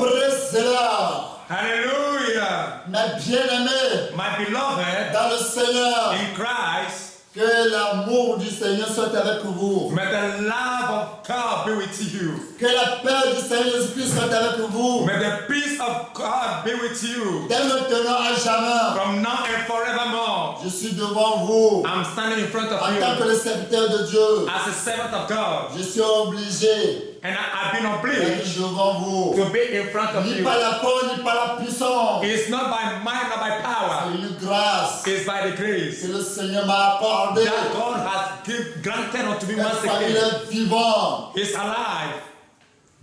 Presse-la. Hallelujah. Mes bien-aimés, My beloved dans le Seigneur, in Christ, que l'amour du Seigneur soit avec vous. may the love of God be with you. Que la paix du Seigneur Jésus-Christ soit avec vous. May the peace of God be with you. Dès maintenant à jamais, From now and forevermore. je suis devant vous. I'm standing in front of En tant que you le serviteur de Dieu, as a servant of God. je suis obligé And I've been d'être obliged devant vous. to be in front of Ni you. par la force, ni par la puissance. It's not by might, not by C'est power. une grâce It's by the grace que le Seigneur m'a accordée. that God has granted unto me once Il again. est vivant. It's alive.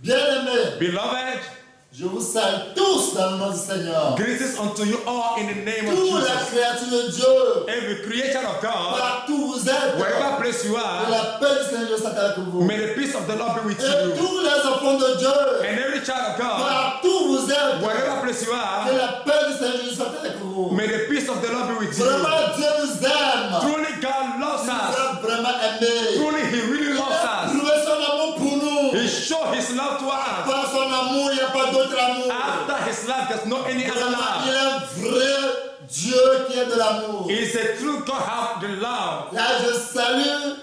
Bien-aimés, Beloved, je vous salue tous dans le nom du Seigneur. greetings unto you all in the name of Toute la Jesus. créature de Dieu, Every creature of God, partout où vous êtes, wherever place you que are, la paix du Seigneur soit avec vous. may the peace of the Lord be with Et you. tous les enfants de Dieu, And every child of God, partout où vous êtes, wherever place you que are, la paix du Seigneur soit avec vous. may the peace of the Lord be with you. Vraiment, Dieu nous aime. Truly, God loves Il nous us. a vraiment aimés. Truly, He really Il loves a us. prouvé son amour pour nous. He showed His love to us. Par son amour, il n'y a pas d'autre amour. After His love, there's no any other Vraiment, il love. est un vrai Dieu qui est de l'amour. He's a true God, have the love. Là, je salue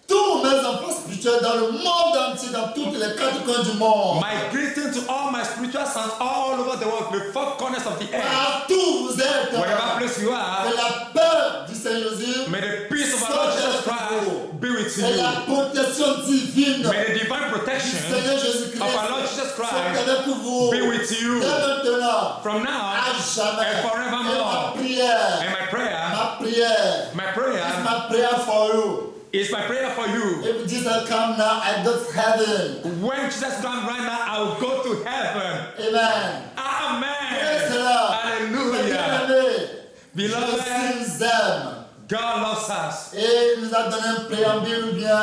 tous mes enfants spirituels dans le monde entier, dans toutes les quatre coins du monde. My greeting to all my spiritual sons all over the world, the four corners of the earth. Partout où vous êtes, Wherever place you que are, la paix du Seigneur Jésus may the peace of our Lord Jesus Christ be with et la you. protection divine May the divine du protection Seigneur Jésus-Christ of our Lord Jesus soit Christ avec vous be with you dès maintenant, from à now jamais. and Et forevermore. ma prière, And my prayer is my prayer for you. my prayer for you. If Jesus come now, I go to heaven. When Jesus comes right now, I will go to heaven. Amen. Amen. Praise the Lord. Hallelujah. Bien-aimés, Beloved, Jésus nous aime. God loves us. Et il nous a donné un préambule ou bien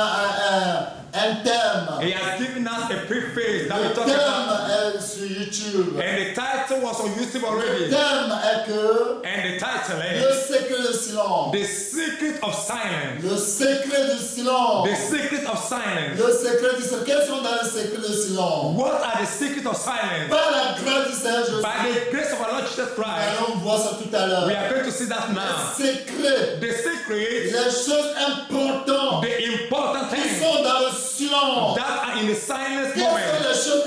un thème. He has given us a preface that we Le talk about. thème est sur YouTube. And the title was on YouTube Le already. thème est que And the title le is secret du silence. The Secret of Silence. Le secret du silence. The Secret of Silence. Le secret du silence. Quels sont dans le secret du silence? What are the secrets of silence? Par la grâce du Seigneur Jésus. By the grace of our Lord Jesus Nous Christ, allons voir ça tout à l'heure. we are going to see that Le now. secret. The secret, Les choses importantes the important qui things sont dans le silence. that are in the silence Quelles sont moment. les choses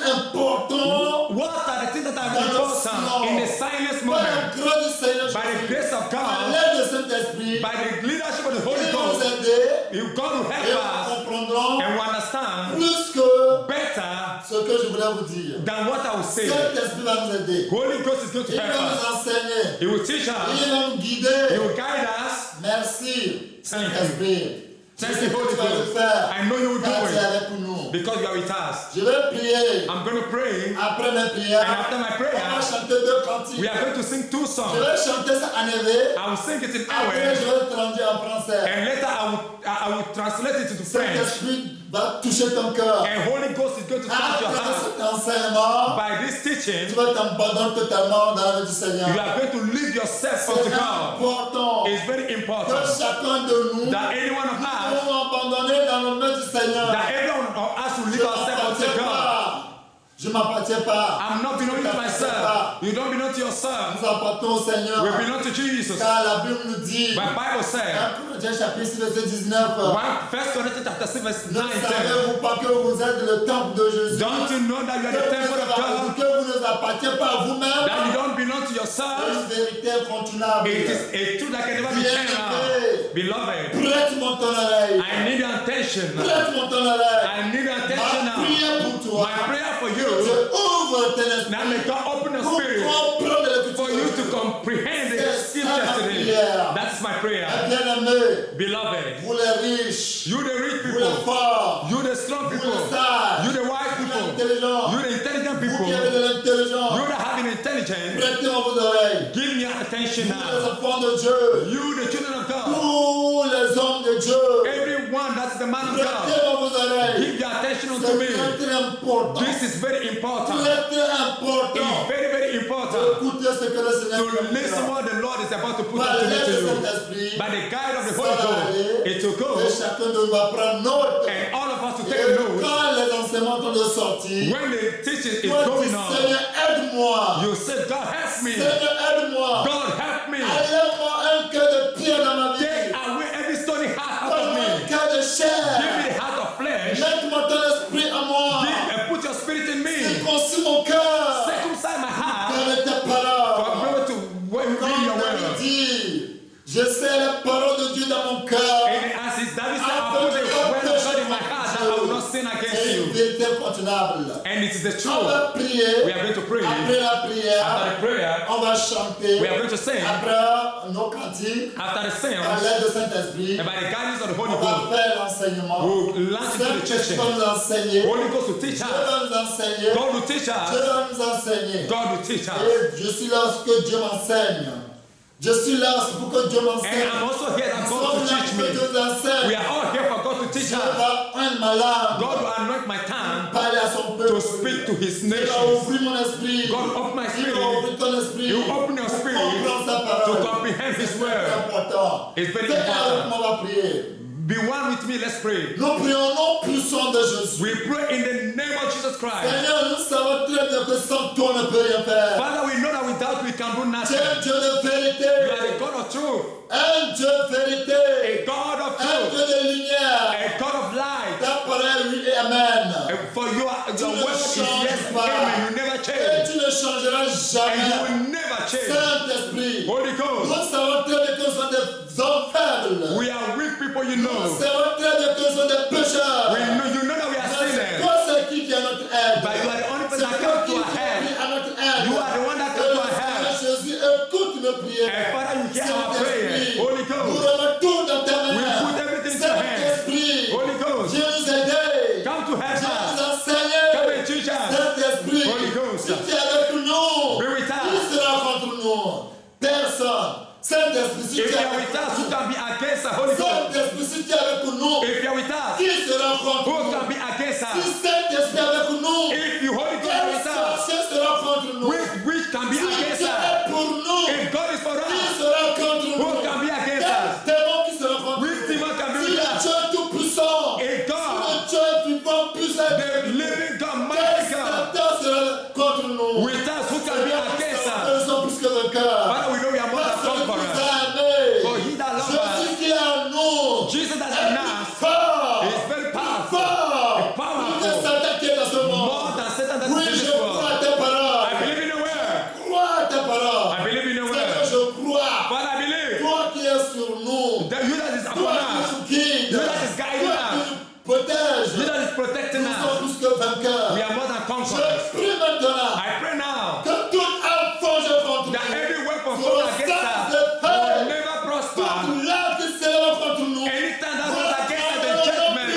importantes What are the things that are dans le important in the silence silence? Par la moment? grâce du Seigneur By the Jésus. grace of Par God, l'aide du Saint-Esprit. by the leadership of the Holy Ils vont nous Ghost, aider God will et help nous us comprendrons and we understand plus que better ce que je voulais vous dire. than what I will say. Saint-Esprit va nous aider. Holy Ghost is going to Il va help us. nous enseigner. He will teach us. Il va nous He guider. will guide us. Merci, Thank you. Saint-Esprit. Thank Je sais you, que Holy tu vas le Ghost. faire. I know you will Car do tu es it avec nous. because you are with us. Je vais prier. I'm going to pray, Après mes and prières, after my on va prayer, chanter deux cantiques. we are going to sing two Je songs. vais chanter ça en hébreu. I will sing it in Après, Awen, je vais le traduire en français. and later I will translate it into French. Saint-Esprit va toucher ton cœur. And Holy Ghost is going to touch your Après heart. cet enseignement, By this tu teaching, vas t'abandonner totalement dans la vie du Seigneur. you are going to leave yourself unto C'est God. important It's very que important chacun de nous that any one of us, nous abandonner dans le mains du Seigneur. that everyone of us will Je leave ourselves unto m'appartiens God. pas. Je m'appartiens pas. I'm not belonging to myself. You don't belong to yourself. Nous appartenons au Seigneur. We belong to Jesus. Car la Bible nous dit, My Bible says, 1 Corinthiens chapitre 6 verset 19, 1 Corinthians chapter 6 verse ne 9 10. savez-vous pas que vous êtes le temple de Jésus? Don't you know that you are the temple of God? Que vous ne appartenez pas à vous-même? That you don't belong to C'est yourself? une vérité incontournable. It is a truth that can never be turned out. Beloved, Prête-moi ton oreille. I need your attention. Prête-moi ton oreille. I need your attention Ma now. prière pour toi. My prayer for Je you, ouvre tes esprits now may God open your pour spirit comprendre l'écriture. for you to comprehend the scripture today. That's my prayer. Bien-aimés, Beloved, vous les riches, you the rich vous les people, forts, you the strong vous people, les sages, you the wise vous les people, intelligents, you the intelligent vous people, qui avez de l'intelligence, you that have an intelligence, prêtez-moi vos oreilles. give me your attention Vous les now. enfants de Dieu, You the children of God, tous les hommes de Dieu, everyone that's the man of God, prêtez-moi vos oreilles. give your attention unto C'est me. très important. This is very important. Très important. It's very, very important Écoutez ce que le Seigneur to dit. listen what the Lord is about to put Par into l'aide de you. Saint-Esprit, By the guide of the ça Holy va Ghost, aller. it will go, Et chacun de nous va prendre note. and all of us to take Et a note. quand les enseignements sont de sortir, When the teaching is toi going dis, on, Seigneur, aide-moi. You say, God help me. Seigneur, aide-moi. God help me. Enlève-moi un cœur de pierre dans ma vie. Take away every stony heart out of Donne-moi un me. cœur de Give chair. me the heart of flesh. Mets-moi ton esprit en moi. Give and put your spirit in me. Circoncis mon cœur. Circumcise my heart Avec tes for paroles. me to read Comme your David word. dit, je sais la parole de Dieu dans mon cœur. And as is David said, I put the word of God in my heart that I will not sin against C'est une you. vérité incontournable. And it is the On truth. va prier. We are going to pray. Après la After prière, the prayer, on va chanter. we are going to sing. Après nos cantiques, After the à sing, l'aide du Saint-Esprit, and by the guidance of the Holy on va Ghost, faire l'enseignement. we'll launch into the Saint-Esprit teaching. va nous enseigner. Holy Ghost will teach Dieu us. va nous enseigner. God will teach Dieu us. va nous enseigner. God will teach us. Et je suis là pour que Dieu m'enseigne. Je suis là pour que Dieu m'enseigne. And I'm also here that Nous God sommes to là teach pour que me. Dieu nous enseigne. We are all here for God to teach Dieu us. va prendre ma langue, God will anoint my tongue parler à son peuple. to speak to His Il va nations. ouvrir mon esprit. God will open my Il spirit. va ouvrir ton esprit. He will open your spirit Comprendre sa to parole. comprehend His C'est word. important. It's very Faites avec important. moi, on va prier. Be one with me, let's pray. Nous prions au nom puissant de Jésus. We pray in the name of Jesus Christ. Seigneur, nous savons très bien que sans toi, on ne peut rien faire. Father, we know that without we can do Tu nothing. es un Dieu de You are vérité. the God of truth, Un Dieu de vérité. a God of Un truth, Dieu de lumière. a God of light. Ta parole, oui et amen. And for you, your word is yes, amen. You never Et change, tu ne changeras and you jamais. will never change. Saint-Esprit, Holy Ghost, nous savons très bien que nous sommes des hommes faibles. we are weak people, you Nous know. savons très bien que nous sommes des pécheurs. You know that we are Mais c'est sinners. toi c'est qui vient à notre aide. But you are the only person C'est that toi comes qui to our vient help. à notre aide. You are the one that comes to our help. Seigneur Jésus, écoute nos prières. And Father, you hear our prayer. Saint-Esprit, Holy nous Ghost, remettons dans ta main. we put everything in your hands. Saint-Esprit, Holy Ghost, viens nous aider. come to help Viens us. nous enseigner. Come and teach us. Saint-Esprit, Holy Ghost, si tu es avec nous, be with qui us. sera contre nous? Personne. Saint-Esprit, si tu If es you are avec with us, who nous, can be against us? Holy Ghost, Saint-Esprit, si tu es avec nous, if you are with us, qui sera contre who nous? can be against Si us? Saint-Esprit est avec nous, If you Holy Ghost quel are with us, sorcier sera contre nous? which can be Si against Dieu us? est pour nous, If God is for qui us, sera contre nous? who can be against Quel us? démon qui sera contre Which nous? demon can be Si with le us? Dieu tout-puissant, A si God, le Dieu vivant puissant, the living God, quel mighty God, Satan sera contre nous? with us, who can be against us? Nous sommes plus que vainqueurs. Father, we know we are more than Parce que nous conquerors. aimés. For he that loves us, Jésus qui est en nous Jesus that is est in plus us, fort. is very powerful, Fort. powerful. Plus que Satan qui est dans ce monde. more than Satan that Oui, is in je this crois world. à tes paroles. I believe in your word. Crois à tes paroles. I believe in your Seigneur, word. je crois. Father, I believe Toi qui es sur nous. that you that is Toi upon qui us, nous guides. you that is guiding Toi qui us, nous protèges. you that is protecting Nous sommes us. plus que vainqueurs. We are more than Je conquerors. prie maintenant I pray now que toute arme forgée contre that nous, every weapon sur formed le against sang us de will paix, never prosper. toute l'arme qui sera contre nous, Anytime that was against us, the judgment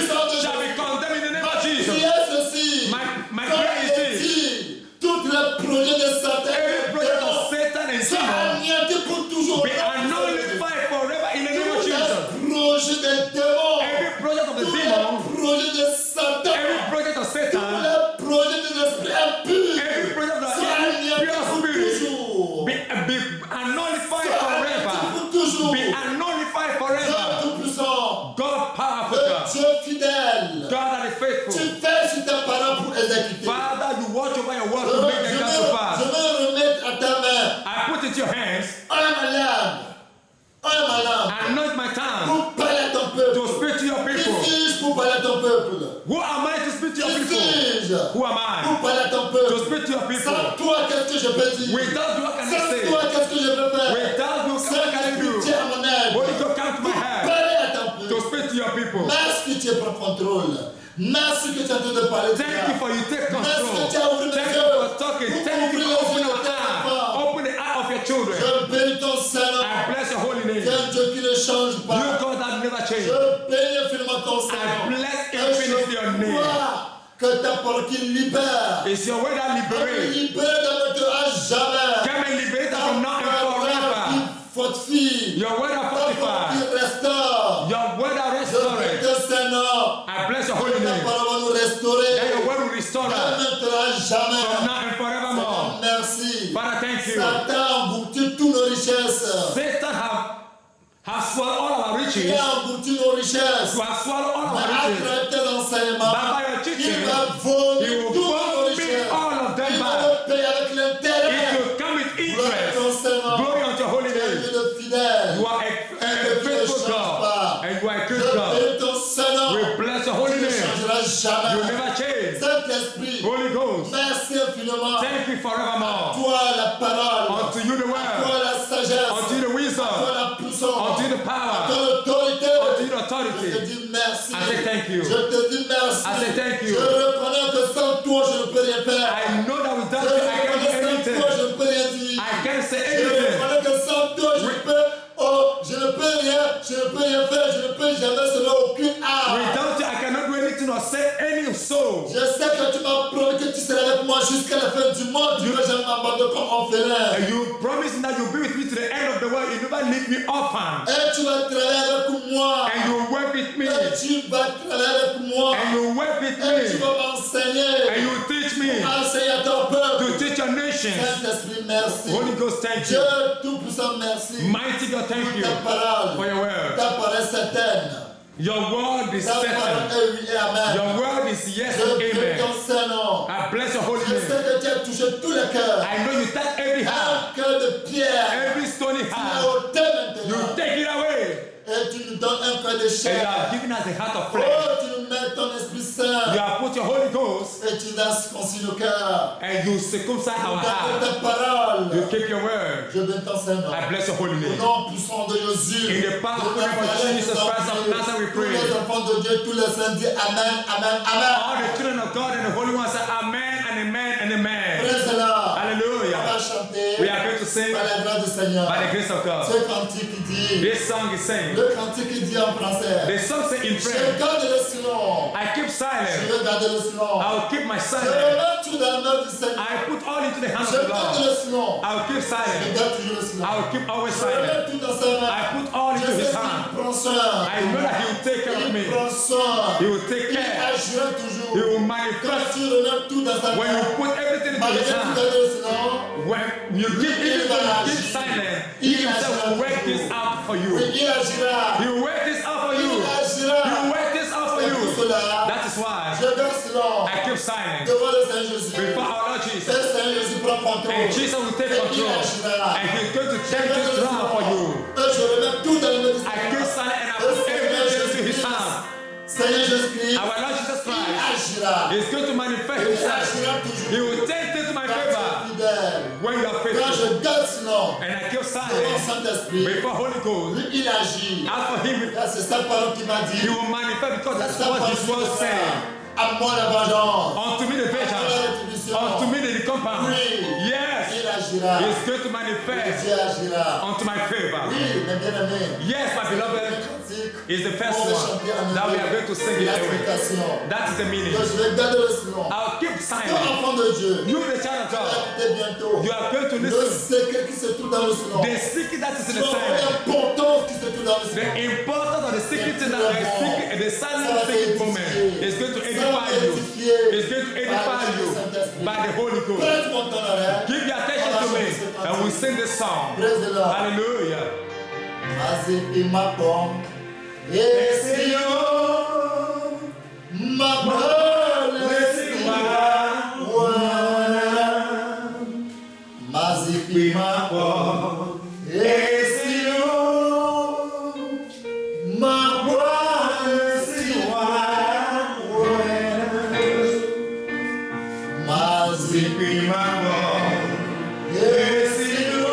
shall be condemned in the name of Jesus. prière ceci. My Comme prayer is il this. dit, tout le projet de Satan Every project of Satan and soit demon anéanti pour toujours. be nullified forever in the name of Tout Jesus. le projet des démons, Every project of the tout demon, le projet de Satan, every project of tout Satan, le projet des esprits impurs, every project of soit the anéanti pure pour spirit toujours. be nullified Soit anéanti forever. pour toujours. Be nullified Dieu forever. tout-puissant, God powerful le God. Dieu fidèle, God that is tu faithful. fais sur ta parole pour exécuter. Father, you watch over your word Je to make them come to veux pass. remettre à ta main I put it in your hands. un malade, Anoint my tongue pour parler à ton peuple. to speak to your Qui people. suis-je pour parler à ton peuple? Who am I to speak to your Qui people? suis-je Who am pour I parler à ton to peuple? speak to your people? Sans toi, qu'est-ce que je peux dire? Without you, what can I Sans say? toi, qu'est-ce que je peux faire? Without you, what can I Saint-Esprit, do? tiens à mon aide. Holy God, come to my Pour help parler à ton to peuple. speak to your people. Merci que tu es pour contrôle. Merci que tu es en train de parler de Thank you for you take Merci control. que tu as ouvert Thank mes you yeux. for talking. Thank you for opening our eye. Open the eye of your children. Je bénis ton Saint-Nom. I bless your holy Tu name. es un Dieu qui ne change You pas. God that never change. Je bénis infiniment ton I Saint-Nom. bless Et infinitely your je name. crois que ta parole qui libère. It's your word that liberates. Libère de notre à jamais. Come and liberate us from now and Qui forever. fortifie. Your word that Ta parole qui fortifies. restaure. Your word that Je restores. bénis ton Saint-Nom. I bless your holy Ta name. parole va nous restaurer. That your word will restore us Maintenant à from jamais. now and forevermore. Merci. Father, thank you. Satan a englouti toutes nos richesses. Satan have swallowed all our Il riches. a englouti nos richesses. You have swallowed all Mais our à riches. travers tes enseignements, By your il teaching, va He vomir will toutes nos vomit richesses. all of them Il va back. nous paye avec It l'intérêt. will come with Gloire à ton interest. Seigneur. Glory unto your holy Tu es un name. Dieu de fidèle. You are a faithful God. And you are a Je good God. bénis ton Seigneur. We bless your holy Tu ne name. changeras You jamais. never change. Saint-Esprit, Holy Ghost, merci infiniment. thank you forevermore. Toi la parole. Unto you the Toi word. la sagesse. Unto you the Toi wisdom. la puissance. Unto you the Toi power. l'autorité. Unto you the Je te authority. dis merci. I say thank you. Je te dis merci. I say thank you. Je reconnais que sans toi je ne peux rien faire. I know that Je without you I can't do reconnais sans anything. toi je ne peux rien dire. I can't say Je anything. reconnais que sans toi je ne peux rien faire, je ne peux jamais sauver aucune âme. Without you I cannot do anything or save any soul. Je sais que tu m'as promis que tu serais avec moi jusqu'à la fin du monde. Tu ne vas jamais m'abandonner comme orphelin. And you promised that you'll be with me to the end of the world. You never leave me orphan. Et tu vas travailler avec moi. And you work with me. Et tu vas travailler avec moi. And you work with Et tu me. vas m'enseigner. And you teach me Enseigner à ton peuple. to teach your nations. Saint-Esprit, merci. Holy Ghost, thank Dieu you. Tout-Puissant, merci. Mighty God, thank you Ta parole. for your word. Ta parole est certaine. Your word is Ta parole certain. est oui et amen. Your word is yes Je and prie amen. ton Saint-Nom. I bless your holy Je sais name. que tu as touché tous les cœurs. I know you touch every heart, Un cœur de pierre. every stony Tu l'as heart. ôté You maintenant. take it away. Et tu nous donnes un cœur de And you chair. have given us the heart of Oh, flesh. tu nous mets ton Esprit You Saint. have put your Holy Ghost Et tu as circoncis nos cœurs. and you circumcise our Dans heart. ta parole. You keep your word. Je bénis ton Saint-Nom. I bless your holy Au name. nom puissant de Jésus. In the powerful name of Jesus Christ of Nazareth, we Tous pray. les enfants de Dieu, tous les saints disent Amen, Amen, Amen. All the children of God and the Holy One say Amen and Amen and Amen. Praise-le. On va Hallelujah. chanter We are going to sing par la grâce du Seigneur. by the grace of God. Ce cantique qui dit, This song is saying, le cantique qui dit en français, the song say in je French, garde le silence. I keep Je silent. veux garder le silence. I will keep my Je silence. remets tout dans la main du Seigneur. I put all into the hands Je of the garde Lord. le silence. I will keep Je silent. garde toujours le silence. I will keep always Je silent. remets tout dans sa main. I put all Je into sais his qu'il hand. prend soin. I know that he will take care of Il me. prend soin. He will take Il care. agira toujours. He will Quand manifest. tu remets tout dans sa When you main, put everything into malgré his tout hand, garder le silence, when you give, even though you keep silent, he himself will work this out for you. oui, il agira. He will work this out for you. Il agira. He will work this out for C'est you. pour cela, That is why je garde silence I keep silent devant le Seigneur Jésus. before our Lord Le Jesus. Seigneur Jésus prend contrôle. And Jesus will take Et il control. agira. And he's going to take this ground for you. Et je remets tout dans le main du I keep Seigneur. silent and I Le put Seigneur everything into his Jésus-Christ, hand. Seigneur Jésus-Christ, Our Lord Jesus il Christ agira. is going to manifest Il himself. agira He toujours. will take it to my Quand tu es favor fidèle, when you are quand faithful. je garde silence And I keep devant silent Saint-Esprit, before Holy Ghost. lui, il agit. As for him, Là, c'est sa parole qui m'a dit. he will manifest because C'est that's sa what parole his qui word me said. dit. À moi la vengeance. Unto me the À moi la vengeance. rétribution. Unto me the recompense. Oui. Yes, Il agira. he is going to manifest Dieu agira. unto my favor. Oui, mes bien-aimés. Yes, my Le beloved, cantique, is the first on va one chanter en that we anglais. are going to sing it away. L'explication. That is the meaning. Donc, je vais garder le silence. I'll keep Toi, silent. enfant de Dieu, You, the child of tu vas God, écouter bientôt. you are going to Le listen. secret qui se trouve dans le silence. The secret that is in Tu the vas voir silence. l'importance qui se trouve dans le The silence. importance of the secret in that the secret, the silent secret moment is going to edify you. It's going to edify you by the Holy Ghost. Prête mon ton oreille. Give your attention to me and we sing this song. Praise the Lord. Hallelujah. Mazipi mapom. Esio. Mapom. Mazipi mapom. Esio. Mapom. Mazipi mapom. Esio.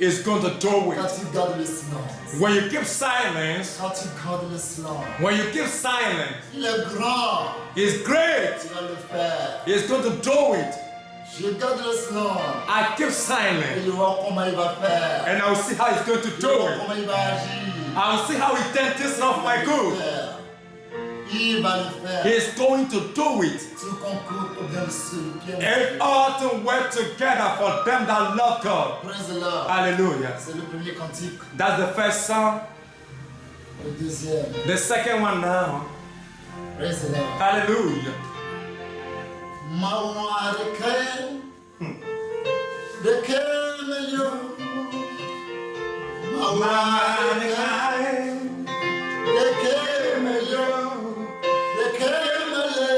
is going to do Quand it. tu gardes le silence. When you keep silence, Quand tu gardes le silence. when you keep silence, Il est grand. it's great. Tu vas le faire. He's going to do it. Je garde le silence. I keep Et silent, je vois comment il va faire. and I'll see how he's going to Je do vois it. comment il va agir. I'll see how he turns this off my good. Il va le faire. He's going to do it. Tout concourt pour bien le celui qui aime And all to work together for them that love God. Praise the Lord. Hallelujah. C'est le premier cantique. That's the first song. Le deuxième. The second one now. Praise the Lord. Hallelujah. Mawa de quel milieu? Mawa de quel milieu? De quel milieu?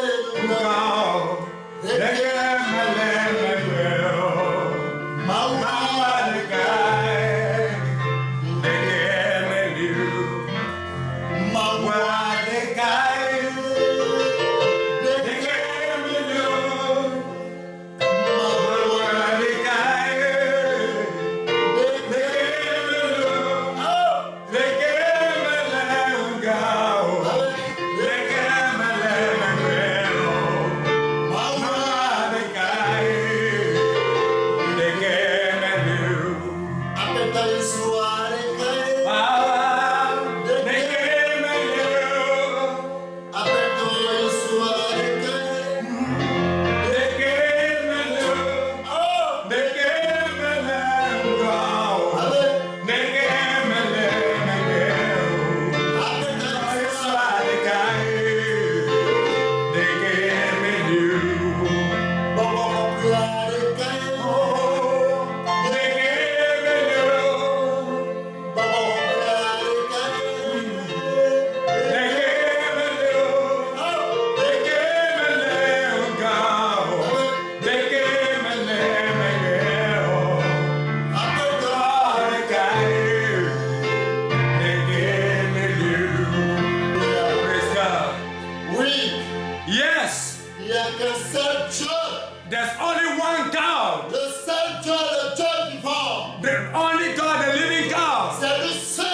There's only one God. Le seul Dieu, le Dieu vivant. The only God, the living God. C'est le seul.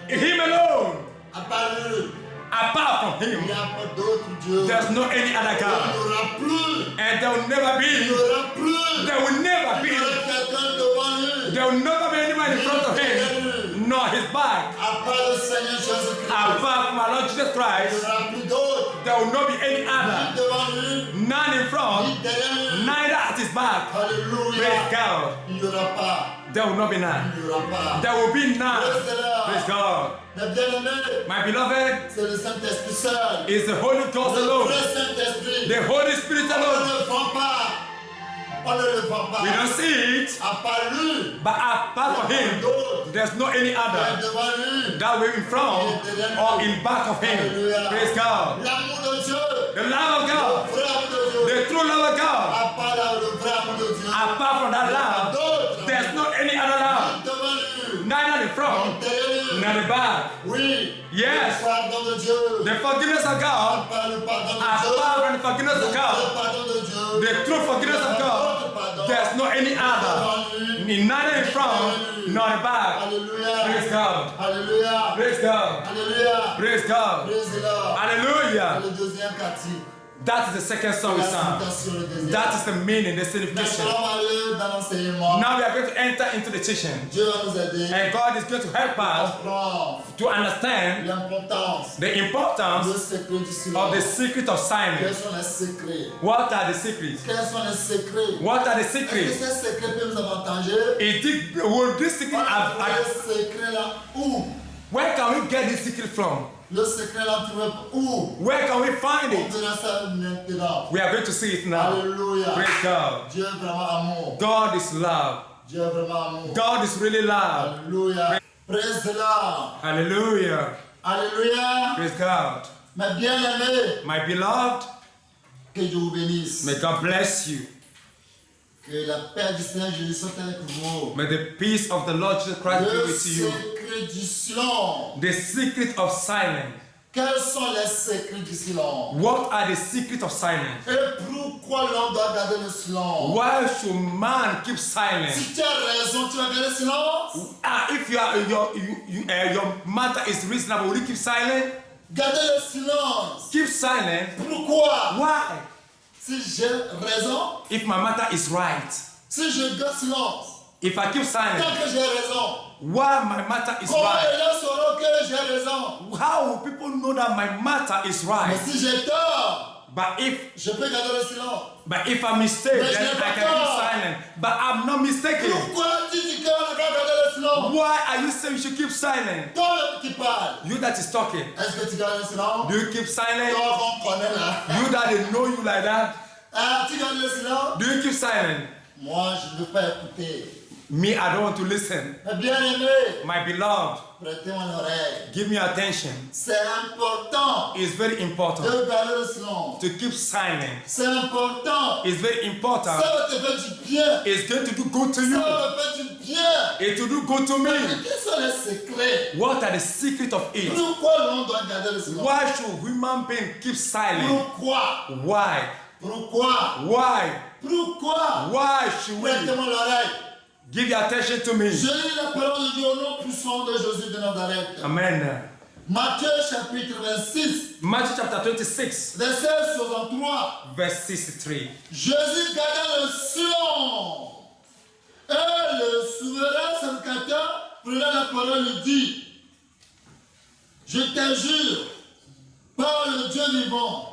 Him alone. À part lui. Apart from Il Him, n'y a pas d'autre Dieu. there's no any other Il n'y God. aura plus. And there will never Il n'y be. aura plus. There will never Il y be. aura quelqu'un devant lui. There will never be anyone in front of Him, nor His back. À part le Seigneur Jésus-Christ. Apart from our Lord Jesus Il n'y Christ, aura plus d'autre. there will not be any Ni other. devant lui. None in front, Ni derrière lui. neither at His back. Alléluia. Praise God. Il n'y aura pas. There will not be none. Il n'y aura pas. There will be none. Praise the Lord. Praise God. Mais bien-aimé, My beloved, c'est le Saint-Esprit seul. is the Holy Ghost Le alone. vrai Saint-Esprit. The Holy Spirit On alone. ne le vend pas. On ne le vend pas. We don't see it, À part lui. but apart from Him, there's no any Et other devant lui. that way in front or in back of Him. Praise God. L'amour de Dieu. The love of Le God, vrai amour de Dieu. the true love of God. À part le vrai amour de Dieu. Apart from that love, there's no any other love. Devant lui. Neither in front, Derrière lui. nor the back. Oui. Yes. Le pardon de Dieu. The forgiveness of God, Par le pardon de Dieu. apart from the forgiveness of Le God, pardon de Dieu. the true forgiveness of God, there's no any other. Devant lui. Neither in front, nor the back. Alléluia. Praise God. Alléluia. Praise God. Alléluia. Praise God. Praise the Lord. Hallelujah. Le deuxième cantique. That is the second song we La sang. citation, le deuxième. That is the meaning, the Nous signification. allons aller dans l'enseignement. Now we are going to enter into the teaching. Dieu va nous aider And God is going to help à us comprendre to understand l'importance, the le importance secret du of the silence. secret of Quels silence. sont les secrets? What are the secrets? Quels sont les secrets? What are the Est-ce que secrets? ces secrets peuvent nous avantager? Will this secret On have, trouve les secrets là où? where can we get this secret from? Le secret là, on trouve où? Where can we find On it? verra ça maintenant. We are going to see it now. Alléluia. Praise God. Dieu est vraiment amour. God is love. Dieu est vraiment amour. God is really love. Alléluia. Praise the Lord. Hallelujah. Alléluia. Praise God. Mes bien-aimés, My beloved, que Dieu vous bénisse. may God bless you. Que la paix du Seigneur Jésus soit avec vous. May the peace of the Lord Jesus Christ be Le with you. secret du silence. The secret of silence. Quels sont les secrets du silence? What are the secrets of silence? Et pourquoi l'homme doit garder le silence? Why should man keep silent? Si tu as raison, tu vas garder le silence? If your matter is reasonable, will you keep silent? Gardez le silence. Keep silent. Pourquoi? Why? Si j'ai raison, If my matter is right, si je garde silence, if I keep silent, tant que j'ai raison, why my matter is comment right? les gens sauront que j'ai raison? How will people know that my matter is Mais right? si j'ai tort, But je peux garder le silence. I'm mistaken, Mais je then n'ai I pas can keep tort. silent. But I'm not mistaken. Pourquoi tu dis qu'on ne peut garder le silence? Why are you saying you should keep silent? Toi qui parles, You that is talking, est-ce que tu gardes le silence? do you keep silent? Toi qu'on connaît là. You that they know you like that, Ah, tu gardes le silence? do you keep silent? Moi, je ne veux pas écouter. Me, I don't want to listen. Mais bien aimé, My beloved, prêtez-moi l'oreille. give me attention. C'est important It's very important de garder le silence. to keep silent. C'est important. It's very important. Ça va te faire du bien. It's going to do good to Ça you. va me faire du bien. It will do good to me. Quels sont les secrets? What are the secrets of it? Pourquoi l'on doit garder le silence? Why should human beings keep silent? Pourquoi? Why? Pourquoi? Why? Pourquoi? Why should we? Prêtez-moi l'oreille. Give your attention to me. Je lis la parole de Dieu au nom puissant de Jésus de Nazareth. Amen. Matthieu chapitre 26, Matthew chapter 26, verset 63. verse 63. Jésus garda le silence. Et le souverain sacrificateur prenant la parole et dit, je t'injure par le Dieu vivant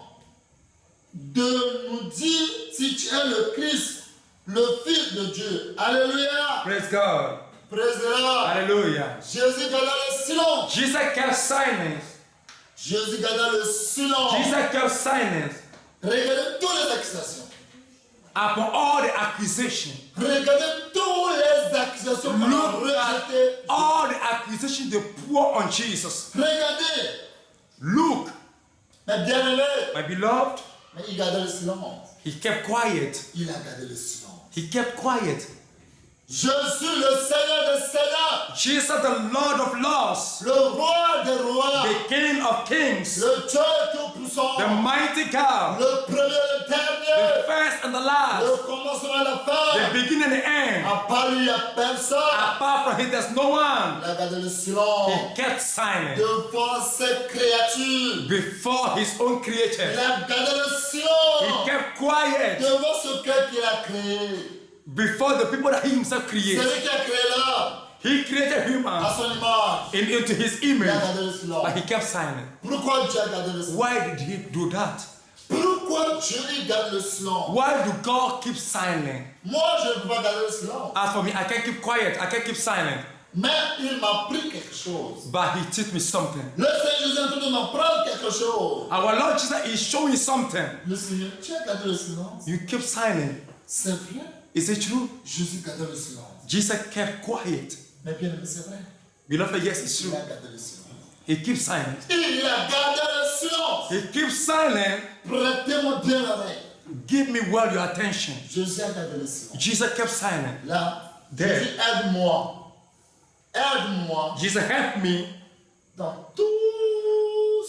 de nous dire si tu es le Christ, le Fils de Dieu. Alléluia. Praise God. Praise the Lord. Hallelujah. Jésus garda le silence. Jesus kept silence. Jésus garda le silence. Jesus kept silence Regardez toutes les accusations. upon all the accusation. Regardez toutes les accusations qu'on a Look at rejetées. all the accusation they pour on Jesus. Regardez. Look, Mais bien aimé, my beloved, mais il gardait le silence. he kept quiet. Il a gardé le silence. He kept quiet. Je suis le Seigneur des Seigneurs, Jesus, the Lord of Lords, le Roi des Rois, the King of Kings, le Dieu Tout-Puissant, the mighty God, le premier et le the dernier, first and the last, le commencement et la the fin. beginning and the end. À part lui, il n'y a personne. Apart from him, there's no one. Il a gardé le silence He kept silent devant ses créatures. before his own Il creature. a gardé le He silence kept quiet devant ce qu'il a créé. before the people that he himself C'est created. lui qui a créé l'homme He created à human son image. into his Il a image, gardé le silence. but he kept silent. Pourquoi Dieu a gardé le silence? Why did he do that? Pourquoi Dieu il garde le silence? Why do God keep silent? Moi, je ne peux pas garder le silence. As for me, I can't keep quiet, I can't keep silent. Mais il m'a appris quelque chose. But he teach me something. Le Seigneur Jésus est en train de m'apprendre quelque chose. Our Lord Jesus is showing something. Le Seigneur, tu as gardé le silence? You keep silent. C'est vrai. Is it true? Jésus a gardé le silence. Jesus kept quiet. Mais bien aimé, c'est vrai. Beloved, yes, it's Il true. a gardé le silence. He keeps silent. Il a gardé le silence. He keeps silent. Prêtez-moi bien l'oreille. Give me well your attention. Jésus a gardé le silence. Jesus kept silent. Là, There. Jésus, aide-moi. Aide-moi Jesus help me. dans tout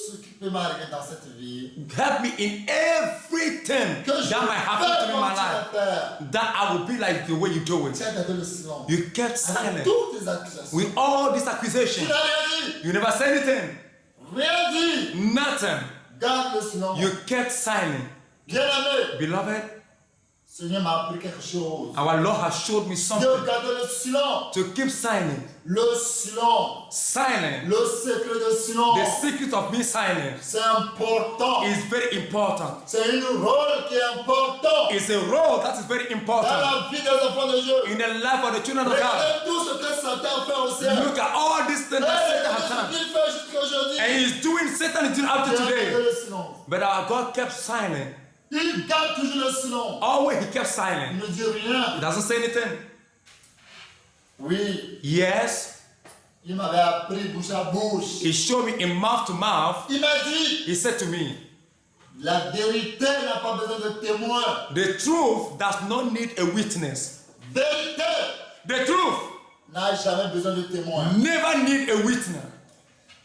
ce qui peut m'arriver dans cette vie. Help me in everything Que je that might happen to me in my fais life. comme tu vas faire. That I will be like the way you do Tu it. as gardé le silence. You kept Avec silent. toutes tes accusations. With all these Tu accusations, n'as rien dit. you never said anything. Rien dit. Nothing. Garde le silence. You kept silent. Bien aimé. Beloved, Le Seigneur m'a appris quelque chose. our Lord has showed me De something. garder le silence. To keep silent. Le silence. Silent. Le secret de The silence. secret of being silent C'est important. is very important. C'est un rôle qui est important It's a role that is very dans important la vie des enfants de Dieu. in the life of the children of God. Regardez tout ce que Satan fait au ciel. Look at all these things that Satan has Regardez done. ce qu'il fait jusqu'à aujourd'hui. And he's doing, Satan is doing up to Il a gardé today. le silence. But our God kept silent. Il garde toujours le silence. Always he kept Il silent. ne dit rien. He doesn't say anything. Oui, Yes, il m'avait appris bouche à bouche. he showed me in mouth to mouth. Il m'a dit, He said to me, la vérité n'a pas besoin de témoin. the truth does not need a witness. Vérité The truth n'a jamais besoin de témoin. never need a witness.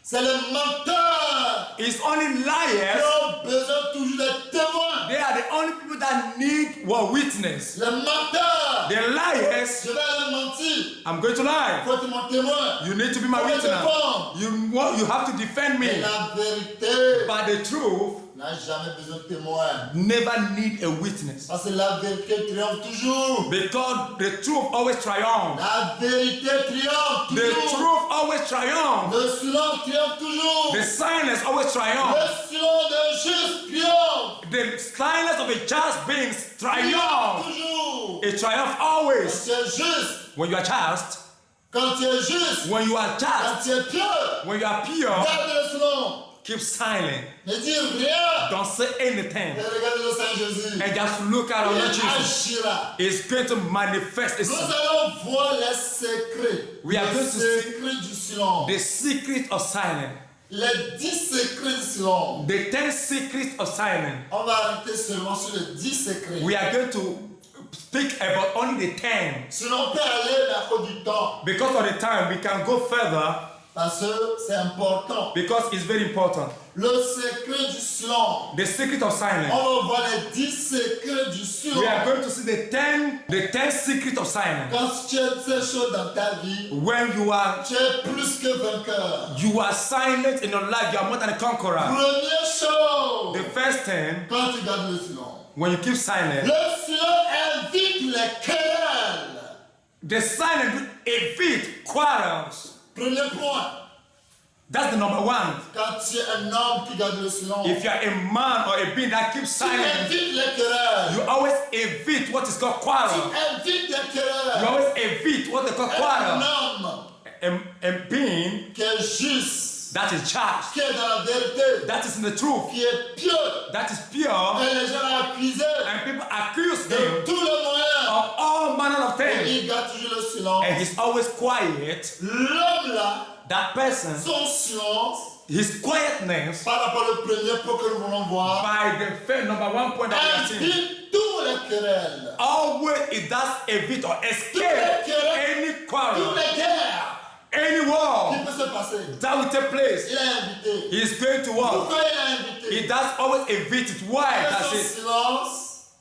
C'est le menteur It's only qui liars. ont besoin toujours d'être témoins. They are the only people that need witness. Les menteurs, The liars, je vais leur mentir. I'm going to lie. Il faut être mon témoin. You need to be my Faut me witness. défendre. You have to defend Mais me. la vérité But the truth n'a jamais besoin de témoin. never need a witness. Parce que la vérité triomphe toujours. Because the truth always triumphs. La vérité triomphe The toujours. truth always triumphs. Le silence triomphe toujours. The silence always triumphs. Le silence d'un juste triomphe. The silence of a just being Triomphe triumphs. toujours. It triumphs Quand always. tu es juste, When you are just, quand tu es juste, when you are quand just, tu es pieux, when you are pure, garde le silence. keep silent. Ne dis rien. Don't say anything. Et regarde le Seigneur Jésus. And just look at our Lord Il Jesus. agira. It's going to manifest Nous itself. allons voir les secrets. We are Les going to see secrets du silence. The secret of silence. Les 10 secrets du silence. The 10 secrets of silence. On va arrêter seulement sur les 10 secrets. We are going to speak about only the 10. Sinon, on peut aller à cause du temps. Because of the time, we can go further Parce que c'est important. because it's very important. Le secret du silence. The secret of silence. On va voir les 10 secrets du We are silence. going to see the 10 secrets of silence. Quand tu as ces choses dans ta vie, When you are tu es plus que vainqueur. silent in your life, you are more than a conqueror. Première chose, The first thing, quand tu gardes le silence. when you keep silent, Le silence invite les querelles. the silence evade quarrels. Premier point, That's the number one. quand tu es un homme qui garde le silence, If you are a man or a being that keeps tu silent, invites les querelles. you always evade what is called Tu quarrel. invites les You querelles. always evade what they call Un quarrel. homme A being qui est juste, that is charged, qui est dans la vérité, that is in the truth, qui est pieux, that is pure, et les gens l'ont accusé and people accuse de him tous les moyens. of all manner of Et things, il garde toujours le silence. and he's always quiet. L'homme là, That person, son silence, his quietness, par rapport au premier point que nous voulons voir, by the first number one point that we are seeing, invite tous les querelles, always it does evade or escape any tous quarrel, les guerres any qui war peuvent se passer. that will take place. Il a invité. He is going to war. Pourquoi il a invité? He does always evade it. Why? Avec That's son it. silence,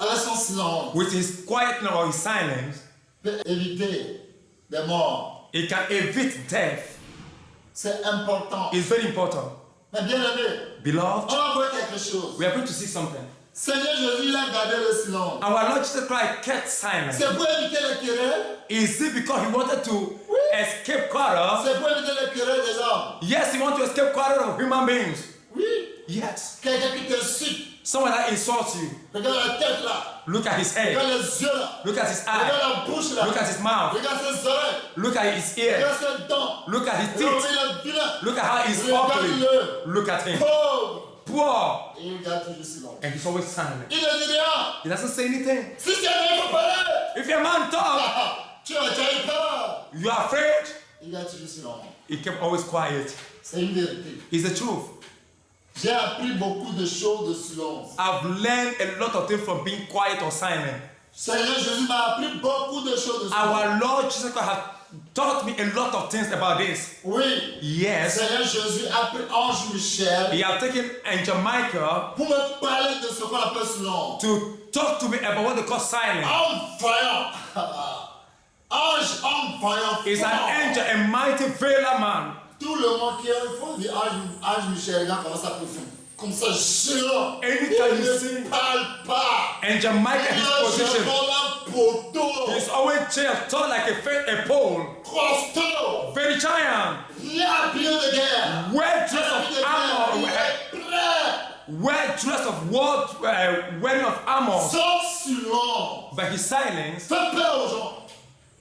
avec son silence, With his quietness or his silence, peut éviter des morts. he can evade death. C'est important. It's very important. Mais bien aimé, on Beloved, va voir quelque chose. we are going to see something. Seigneur Jésus, il a gardé le silence. Our Lord Jesus Christ kept silent. C'est pour éviter les querelles. Is it because he wanted to escape quarrel? C'est pour éviter les querelles des hommes. Yes, he wanted to escape quarrel of human beings. Oui. Yes. Quelqu'un qui t'insulte. Someone that insults you. Regarde la tête là. Look at his head. Regarde les yeux là. Look at his Regarde eye. la bouche là. Look at his mouth. Regarde ses oreilles. Look at his ear. Regarde ses dents. Look at his Regarde teeth. il est vilain. Look at how he's ugly. Regarde-le. Look at him. Pauvre. Poor. Et il garde toujours silence. And he's always silent. Il ne dit rien. He doesn't say anything. Si c'est un homme parler, If a man talk, tu as eu peur. you are afraid. Il garde toujours silence. He kept always quiet. C'est une vérité. It's the truth. J'ai appris beaucoup de choses de silence. I've learned a lot of things from being quiet or silent. Seigneur Jésus m'a appris beaucoup de choses de silence. Our Lord Jesus Christ has taught me a lot of things about this. Oui. Yes. Seigneur Jésus a pris Ange Michel He has taken Angel Michael pour me parler de ce qu'on appelle silence. to talk to me about what they call silence. Homme voyant. Homme voyant. He's an fort. angel, a mighty veiler man. Tout le monde qui il faut dire Ange Michel, regarde comment ça position. Comme ça, géant. Anytime Il you ne see parle pas. Angel Michael, Il his a position, un poteau. he's always chair, tall like a pole. Costaud. Very giant. Il a habillé de guerre. Well dressed Il of armor. est prêt. Well dressed of what wearing of armor. Son silence But his silence fait peur aux gens.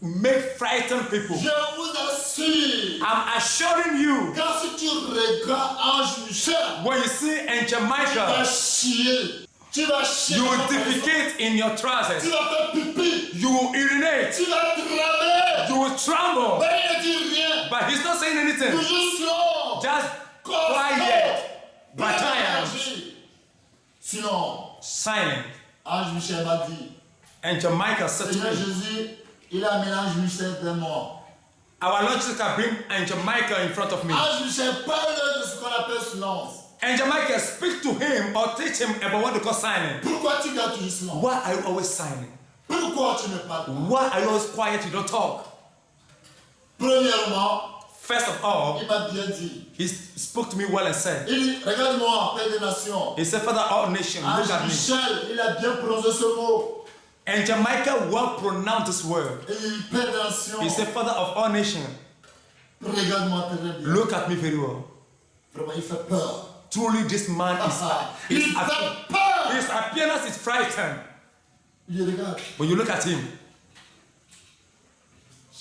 make frightened people. Je vous assure. I'm assuring you, Quand si tu regardes Ange Michel, when you see Angel tu vas Michael, chier. Tu vas chier. you dans will ta maison. defecate in your Tu trousers. vas faire pipi. You will urinate. Tu vas tramer. You will tremble. Mais il ne dit rien. But he's not saying anything. Toujours silence. Just quiet. But Bien giant. agi. Sinon, Silent. Ange Michel m'a dit, Angel Michael said to Seigneur me, Jésus, il a mélangé Michel vers moi. Our Lord Jesus can bring Angel Michael in front of me. Ange Michel parle de ce qu'on appelle silence. Angel Michael speak to him or teach him about what they call silence. Pourquoi tu gardes toujours silence? Why are you always silent? Pourquoi tu ne parles pas? Why are you always quiet? You don't talk. Premièrement, First of all, il m'a bien dit. he spoke to me well and said, Il dit, regarde-moi, Père des Nations. he said, Father, all nations, look Ange at me. Michel, il a bien prononcé ce mot. Angel Michael well pronounced this word. Il dit, Père des Nations. He said, Father of all nations, Regarde-moi très bien. look at me very well. Vraiment, il fait peur. Truly, this man Il fait peur. his appearance is frightened. Il regarde. When you look at him,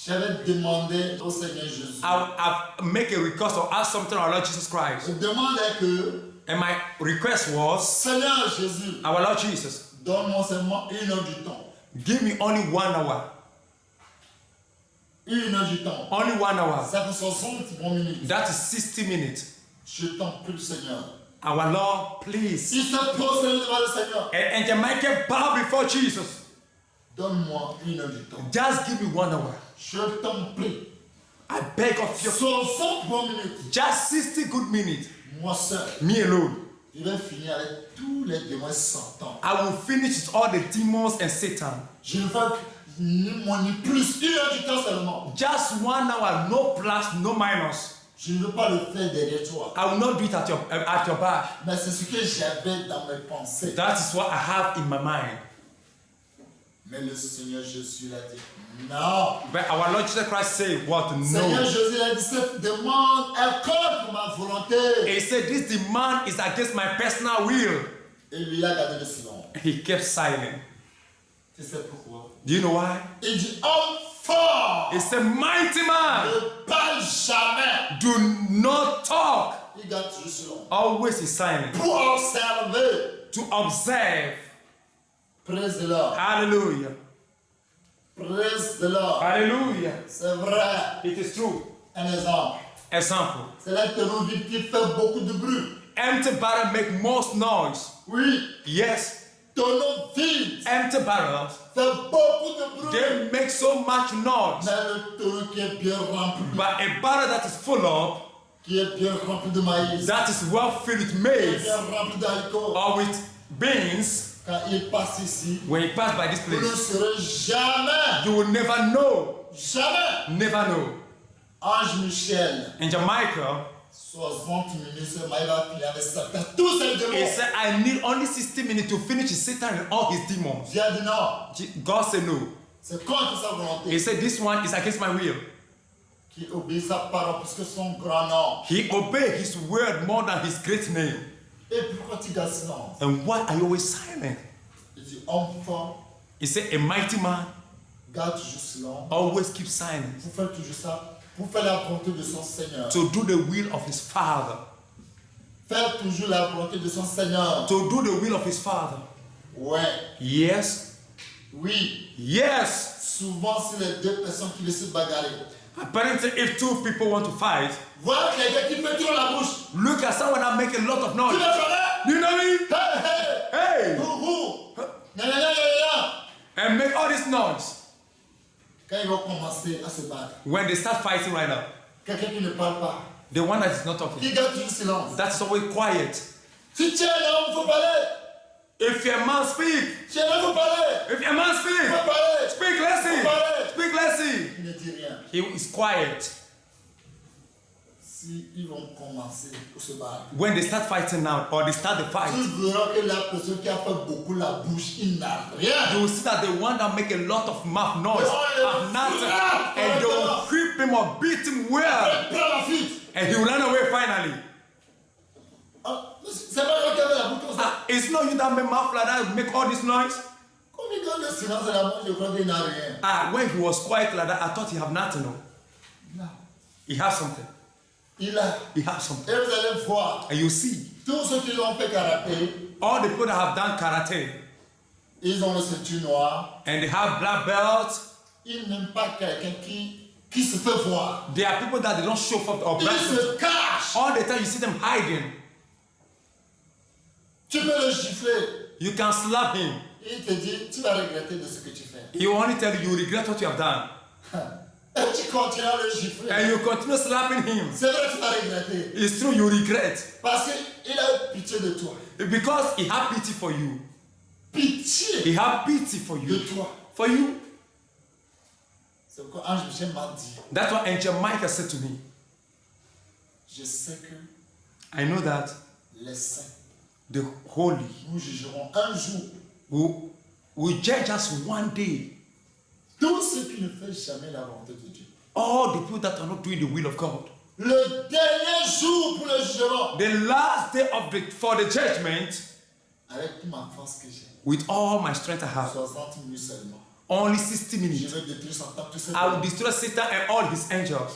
J'avais demandé au Seigneur Jésus. I make a request or ask something to our Lord Jesus Christ. Je demandais que, And my request was, Seigneur Jésus, our Lord Jesus, donne-moi seulement 1 heure du temps. give me only 1 hour. 1 heure du temps. Only 1 hour. Ça fait 60 bons minutes. That is 60 minutes. Je t'en prie, Seigneur. Our Lord, please. Il s'est posé devant le Seigneur. And Angel Michael bow before Jesus. Donne-moi 1 heure du temps. Just give me 1 hour. Je t'en prie. I beg of you. 60 bonnes minutes. Just 60 good minutes. Moi seul. Me alone. Il va finir avec tous les démons sortants. I will finish with all the demons and Satan. Je ne fais ni moins ni plus. 1 heure du temps seulement. Just 1 hour, no plus, no minus. Je ne veux pas le faire derrière toi. I will not do it at your back. Mais c'est ce que j'avais dans mes pensées. That is what I have in my mind. Mais le Seigneur Jésus l'a dit. Non. But our Lord Jesus Christ said, what? Seigneur No. Jésus a dit, cette demande est contre ma volonté. He said, this demand is against my personal will. Et lui a gardé le silence. He kept silent. Tu sais pourquoi? Do you know why? Il dit, homme fort, He said, mighty man, ne parle jamais. do not talk. Il garde toujours le silence. Always is silent. Pour observer. To observe. Praise the Lord. Hallelujah. Praise the Lord. Hallelujah. C'est vrai. It is true. Un exemple. Example. C'est là que nous vivons qui fait beaucoup de bruit. Empty barrel make most noise. Oui. Yes. Tonneau vide Empty barrels, fait beaucoup de bruit. they make so much noise. Mais le tonneau qui est bien rempli, But a barrel that is full up, qui est bien rempli de maïs, that is well filled with qui est maize bien rempli d'haricots, or with beans, quand il passe ici, when you pass by this vous ne place, saurez jamais, you will never know. jamais. Never know. Ange Michel, In Jamaica, 60 minutes seulement, il va finir avec Satan. Tous ces he démons. said, I need only 60 minutes to finish Satan and all his demons. Dieu a dit non, God said no. c'est contre sa He volonté. said, this one is against my will. Qui obéit sa parole parce que son grand nom. He obeyed his word more than his great name. Et pourquoi tu gardes silence? And why are you always silent? Il dit, homme fort, He said, a mighty man garde toujours silence. always keeps silence. Pour faire toujours ça, pour faire la volonté de son Seigneur. To do the will of his father. Faire toujours la volonté de son Seigneur. To do the will of his father. Ouais, Yes. oui. Yes. Souvent, c'est les deux personnes qui laissent se bagarrer. Apparently, if two people want to fight, Voilà quelqu'un qui fait trop la bouche. look at someone that make a lot of Tu noise. le connais? Do you know me? Hey, hey! Hey! Hou, hou! Nan, nan, nan, nan, nan. And make all this noise. Quand ils vont commencer à se battre, When they start fighting right now, quelqu'un qui ne parle pas, the one that is not talking, qui garde toujours silence. that's always quiet. Si tu es un homme, il faut parler. If your man speak, Si tu es un homme, il faut parler. if your man Il speak, faut parler. speak, let's see. Parler. Speak, let's see. Il ne dit rien. He is quiet. Si ils vont commencer à se battre, When they start fighting now, or they start the tu fight, verras que la personne qui a fait beaucoup la bouche, il n'a rien. you will see that the one that make a lot of mouth noise have nothing, and they will whip him or beat him well, Il prend la fuite. and he will run away finally. Ah, c'est pas lui qui avait la bouche comme ça. Ah, it's not you that make mouth like that, make all this noise. Comme il donne le silence à la bouche, je crois qu'il n'a rien. Ah, when he was quiet like that, I thought he have nothing. No, Non. he has something. Il a. He has something, Et vous allez voir, and you see tous ceux qui ont fait karaté, all the people that have done karate ils ont le ceinture noire. and they have black belts. Ils n'aiment pas quelqu'un qui se fait voir. There are people that they don't show up or Ils black belts. se cachent. All the time you see them hiding. Tu peux le gifler. You can slap him. Il te dit, tu vas regretter de ce que tu fais. He will only tell you you regret what you have done. Et tu continues à le gifler. and you continue slapping him, C'est vrai que tu vas regretter. it's true you regret. Parce qu'il a eu pitié de toi. Because he had pity for you. Pitié He had pity for de you. toi. For you. C'est pourquoi Ange Michel m'a dit, That's what Angel Michael said to me. je sais que I know that les saints, the holy nous jugerons un jour will judge us one day. tous ceux qui ne font jamais la volonté de Dieu. All the people that are not doing the will of God. Le dernier jour pour le jugement, The last day for the judgment, avec toute ma force que j'ai, with all my strength I have, 60 minutes seulement, only 60 je minutes, vais détruire son temps, tout ça. I will destroy Satan and all his angels.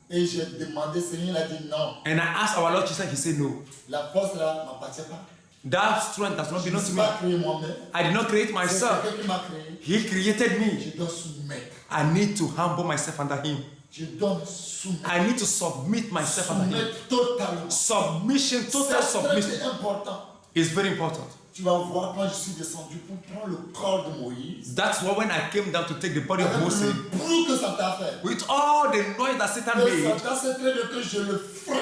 Et j'ai demandé, Seigneur, il a dit non. And I asked our Lord Jesus, he said no. La force là ne m'appartient pas. That strength does not Je ne belong to suis me. pas créé moi-même. I did not create C'est myself. quelqu'un qui m'a créé. He created me. Je dois soumettre. I need to humble myself under him. Je dois me soumettre. I need to submit myself under him. Soumettre totalement. Submission, total C'est submission très important. is very important. Tu vas voir quand je suis descendu pour prendre le corps de Moïse. That's why when I came down to take the body of Avec Moses, le bruit que ça t'a fait. with all the noise that Satan Et made, Satan sait très bien que je le frappe.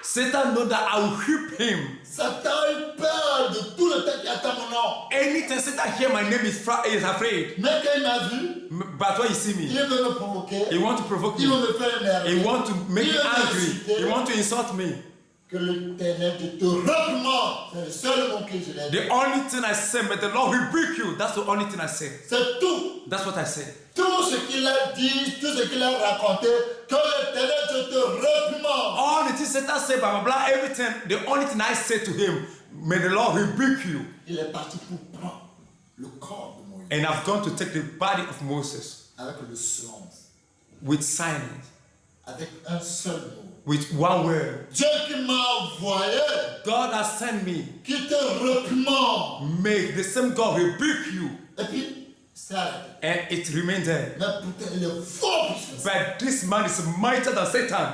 Satan know that I will whip him. Satan a eu peur de tout le temps qui attend mon nom. Anytime Satan hear my name is afraid. Mais quand il m'a vu, But when he see il me, veut me provoquer. he want to provoke Il me. veut me faire énerver. He want to make Il me veut angry. m'insulter. He want to insult me. Que l'Éternel te reprimande. C'est le seul mot que je l'ai dit. The only thing I say, but the Lord rebuke you. That's the only thing I say. C'est tout. That's what I say. Tout ce qu'il a dit, tout ce qu'il a raconté, que l'Éternel te reprimande. All the things Satan say, blah blah blah, everything. The only thing I say to him, may the Lord rebuke you. Il est parti pour prendre le corps de Moïse And I've gone to take the body of Moses avec le silence, with silence, avec un seul mot. with one word. Dieu qui m'a envoyé, God has sent me. qui te reprimande. May the same God rebuke you. Et puis, c'est arrêté. And it remained there. Mais pourtant, il est fort puissant. But this man is mightier than Satan.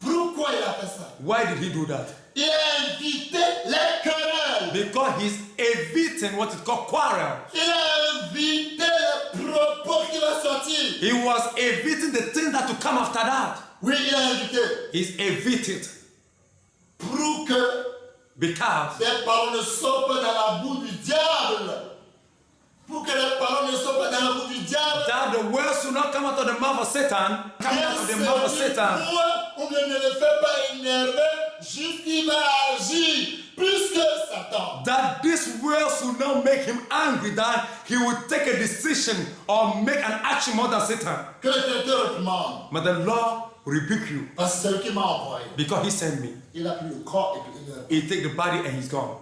Pourquoi il a fait ça? Why did he do that? Il a invité les querelles. Because he's evicting what is called quarrel. Il a invité les propos qui vont sortir. He was evicting the thing that to come after that. Oui, il a invité. He's evicted Pour que because les paroles ne sortent pas dans la bouche du diable. Pour que les paroles ne sortent pas dans la bouche du diable. that the words will not come out of the mouth of Satan, come out of the mouth of Satan. Ou bien ne le fais pas énerver, juste qu'il va agir plus que Satan. That these words will not make him angry, that he will take a decision or make an action more than Satan. Que le te reprimande. But the Lord rebuke you Parce que c'est lui qui m'a envoyé. because he sent me. Il a pris le corps et puis il est. He take the body and he's gone.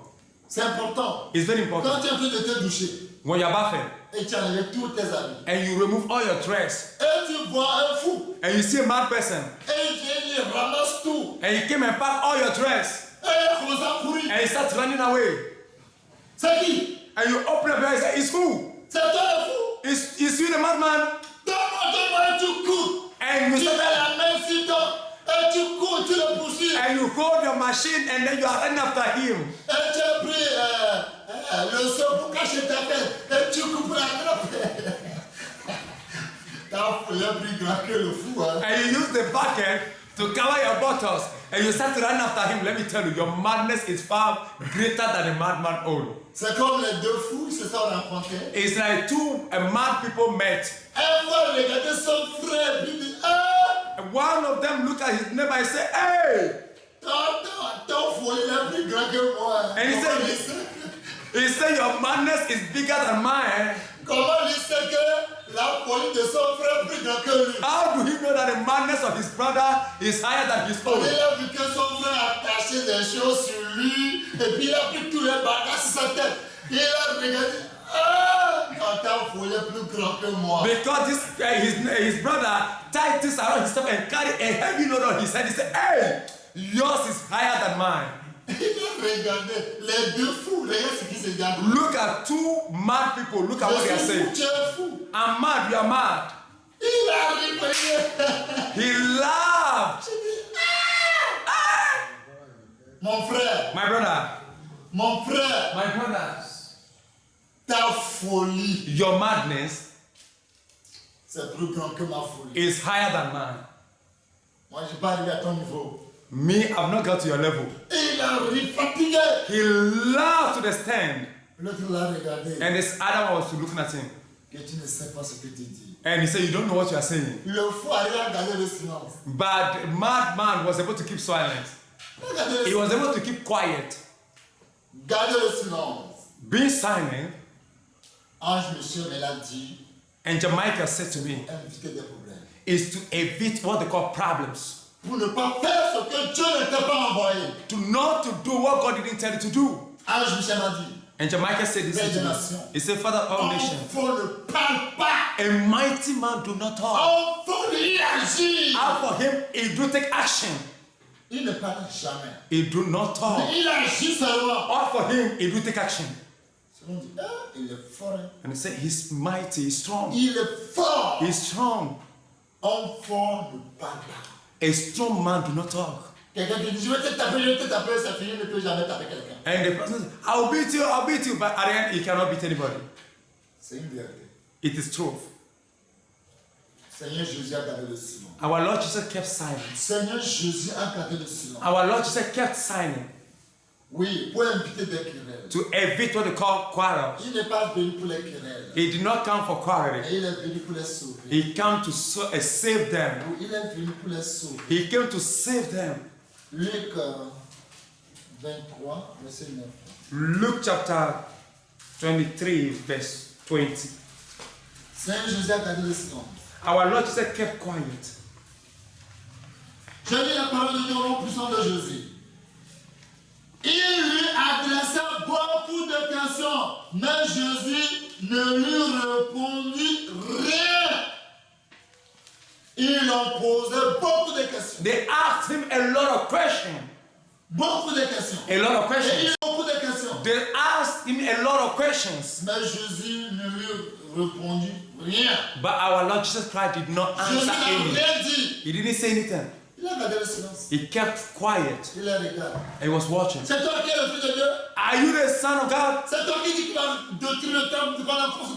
C'est important. It's very Quand important. tu es en train de te doucher When you're bathing et tu enlèves tous tes habits and you remove all your dress et tu vois un fou and you see a mad person et il vient, il ramasse tout and you came and packed all your dress et il commence à courir. and you start running away C'est qui? and you open up your eyes and say, it's who? C'est toi le fou. It's you the madman? Donne-moi et tu cours. And you Tu mets start la main sur toi et tu cours, tu le poursuis. and you hold your machine and then you are running after him. Et tu as pris le seau pour cacher ta tête et tu coupes la grappe. T'as pris grand que le fou, hein. And you use the bucket to cover your bottles and you start to run after him. Let me tell you, your madness is far greater than a madman own. C'est comme les deux fous, ils se sont rencontrés. It's like two mad people met. Un fois, regardez son frère, puis il dit, ah, And one of them look at his neighbor and say, hey! ton folie est plus grand que moi. And he Comment il said, sait- he said, your madness is bigger than mine. Comment il sait que la folie de son frère est plus grand que lui? How do he know that the madness of his brother is higher than his own? Il a vu que son frère attachait des choses sur lui, et puis il a pris tous les bagages sur sa tête. Il a regardé, ah, ta folie est plus grand que moi. Because his brother tied this around himself and carried a heavy load on his head. He said, hey, yours is higher than mine. Il a regardé les deux fous, regarde ce qui se dit. Look at two mad people. Look at what they are Je suis fou, saying. tu es fou. I'm mad, you are mad. Il a rigolé. He laughed. Mon frère, My brother, mon frère, my brother, ta folie, your madness, C'est plus grand que ma folie. is higher than mine. Moi, je n'ai pas arrivé à ton niveau. Me, I've not got to your level. Et il a ri fatigué. He laughed to the stand, L'autre l'a regardé. and this other one was looking at him. Que tu ne sais pas ce que tu dis. And he said, you don't know what you are saying. Le fou arrive à garder le silence. But the madman was able to keep silent. Regardez He le was silence. able to keep quiet. Gardez le silence. Being silent, Ange Michel me l'a dit. and Jamaica said to me, Éviter des problèmes. is to evade what they call problems. Pour ne pas faire ce que Dieu ne t'a pas envoyé. To not to do what God didn't tell you to do. Ange Michel m'a dit. And Jamaica said this to me. He said, Father of all nations, Enfant ne parle pas. a mighty man do not talk. Enfant il agit. As for him, he do take action. Il ne parle jamais. He do not talk. Mais il agit seulement. As for him, he do take action. On dit, ah, il est fort. Hein. And he said, he's mighty, he's strong. Il est fort. He's strong. Enfant ne parle pas. A strong man do not talk. Quelqu'un qui dit, je vais te taper, c'est fini, il ne peut jamais taper quelqu'un. And the person says, I'll beat you. But at the end, he cannot beat anybody. C'est une vérité. It is truth. Seigneur Jésus a gardé le silence. Our Lord Jesus kept silent. Seigneur Jésus a gardé le silence. Our Lord Jesus kept silent Oui, pour inviter des querelles. to evade what they call quarrels. Il n'est pas venu pour les querelles. He did not come for quarreling. Et il est venu pour les sauver. He came to save them. Oui, il est venu pour les sauver. He came to save them. Luc 23, verset 9. Luke chapter 23, verse 20. Seigneur Jésus a gardé le silence. Our Lord Jesus kept quiet. Je lis la parole de Dieu au nom puissant de Jésus. Il lui adressa beaucoup de questions, mais Jésus ne lui répondit rien. Ils ont posé beaucoup de questions. They asked him a lot of questions. Beaucoup de questions. A lot of Et il questions. a beaucoup de questions. They asked him a lot of questions. Mais Jésus ne lui répondit rien. But our Lord Jesus Christ did not Jésus answer n'a any. rien dit. He didn't say anything. Il a gardé le silence. He kept quiet. Il a regardé. He was watching. C'est toi qui es le Fils de Dieu. Are you the Son of God? C'est toi qui dis qu'il va détruire le temple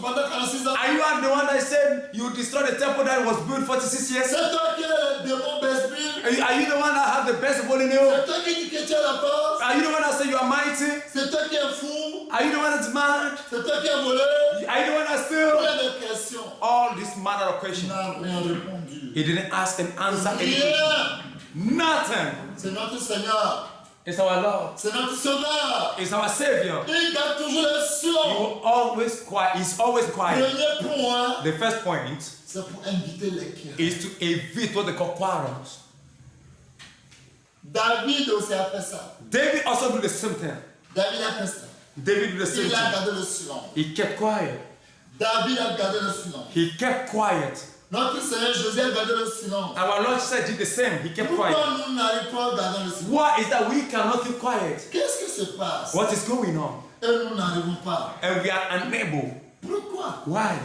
pendant 46 ans. Are you the one that said you destroyed the temple that was built 46 years? C'est toi qui es le démon Besbir. Are you the one that have the best ball in you? C'est toi qui dis que tu as la force. Are you the one that say you are mighty? C'est toi qui es fou. Are you the one that's mad? C'est toi qui es voleur. Are you the one that steal? Plein de questions. All this manner of Il questions. n'a rien répondu. He didn't ask and answer anything. Rien. Nothing. C'est notre Seigneur. It's our Lord. C'est notre Sauveur. It's our Savior. Il garde toujours le He silence. will always quiet. He's always quiet. Premier point, The first point c'est pour inviter les querelles. is to evade what they call quarrels. David aussi a fait ça. David also did the same thing. David a fait ça. David did the same Il a thing. gardé le silence. He kept quiet. David a gardé le silence. He kept quiet. Notre Seigneur Jésus a gardé le silence. Our Lord Jesus did the same. He kept Pourquoi quiet. nous n'arrivons pas à garder le silence? Why is that we cannot keep quiet? Qu'est-ce qui se passe? What is going on? Et nous n'arrivons pas. And we are unable. Pourquoi? Why?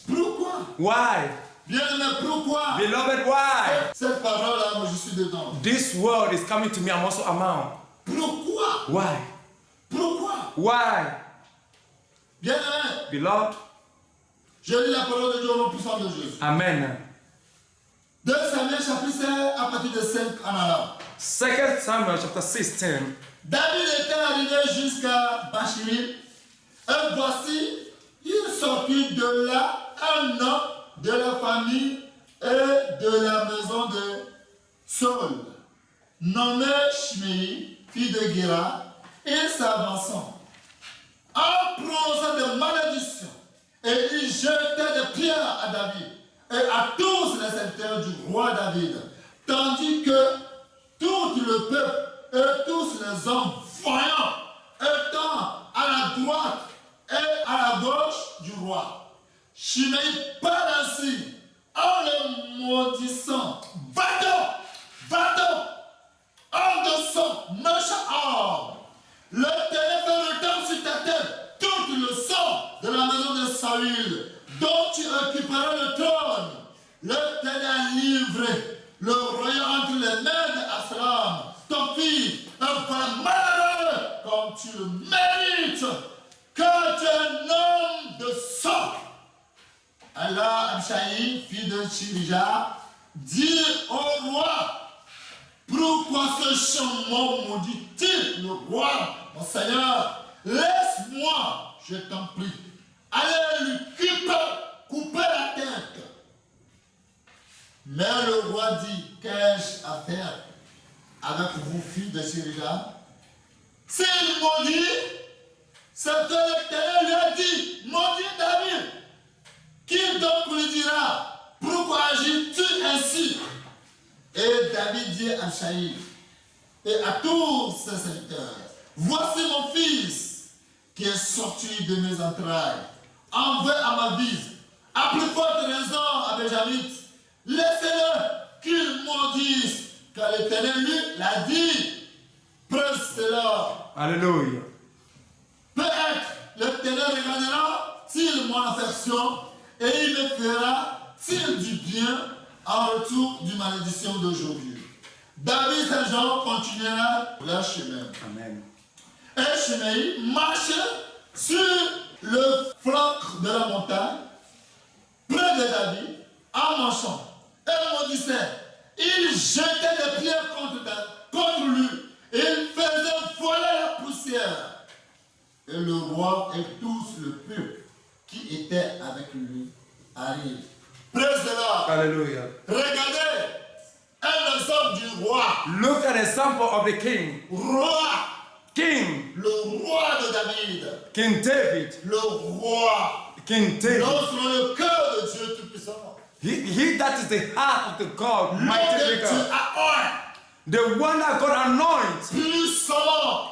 Pourquoi? Why? Bien-aimé, pourquoi? Beloved, why? Cette parole-là, moi je suis dedans. This word is coming to me. I'm also among. Pourquoi? Why? Pourquoi? Why? Bien-aimé, Beloved? je lis la parole de Dieu au nom puissant de Jésus. Amen. 2 Samuel chapitre 5 à partir de 5 en allant. 2 Samuel chapter 16. David était arrivé jusqu'à Bachirim. Et voici, il sortit de là un homme de la famille et de la maison de Saul, nommé Shimei, fils de Guéra, et s'avançant, en prononçant des malédictions, et il jetait des pierres à David et à tous les serviteurs du roi David, tandis que tout le peuple et tous les hommes voyants étant à la droite et à la gauche du roi. Shimei parle ainsi en le maudissant. Va-t'en, va-t'en, homme de sang, méchant homme. L'Éternel fait retomber sur ta tête tout le sang de la maison de Saül, dont tu occuperas le trône. L'Éternel a livré le royaume entre les mains d'Absalom, ton fils, un pas malheureux comme tu le mérites, car tu es un homme de sang. Alors Abishai, fille de Shirija, dit au roi, pourquoi ce chameau maudit-il le roi, mon Seigneur? Laisse-moi, je t'en prie, aller lui couper la tête. Mais le roi dit, qu'ai-je à faire avec vous, filles de Shirija? S'il maudit, c'est que l'Éternel lui a dit, maudit David. Qui donc lui dira, pourquoi agis-tu ainsi? Et David dit à Abishai et à tous ses serviteurs, voici mon fils qui est sorti de mes entrailles, envoie à ma vise, à plus forte raison à Benjamin, laissez-le qu'il maudisse, car l'Éternel lui l'a dit. Presse-le. Alléluia. Peut-être l'Éternel regardera s'il mon affection et il me fera-t-il du bien en retour d'une malédiction d'aujourd'hui. David et ses gens continuèrent leur chemin. Amen. Et Shimei marche sur le flanc de la montagne, près de David, en marchant. Et maudissait. Il jetait des pierres contre lui. Il faisait voler la poussière. Et le roi et tous le peuple qui était avec lui arrivent. Praise the Lord. Hallelujah. Regardez un exemple du roi. Look at the example of the king. Roi. King. Le roi de David. King David. Le roi. King David. L'homme selon le cœur de Dieu Tout-Puissant. He that is the heart of the God, L'homme mighty de Dieu maker. à The one that God anoints puissamment.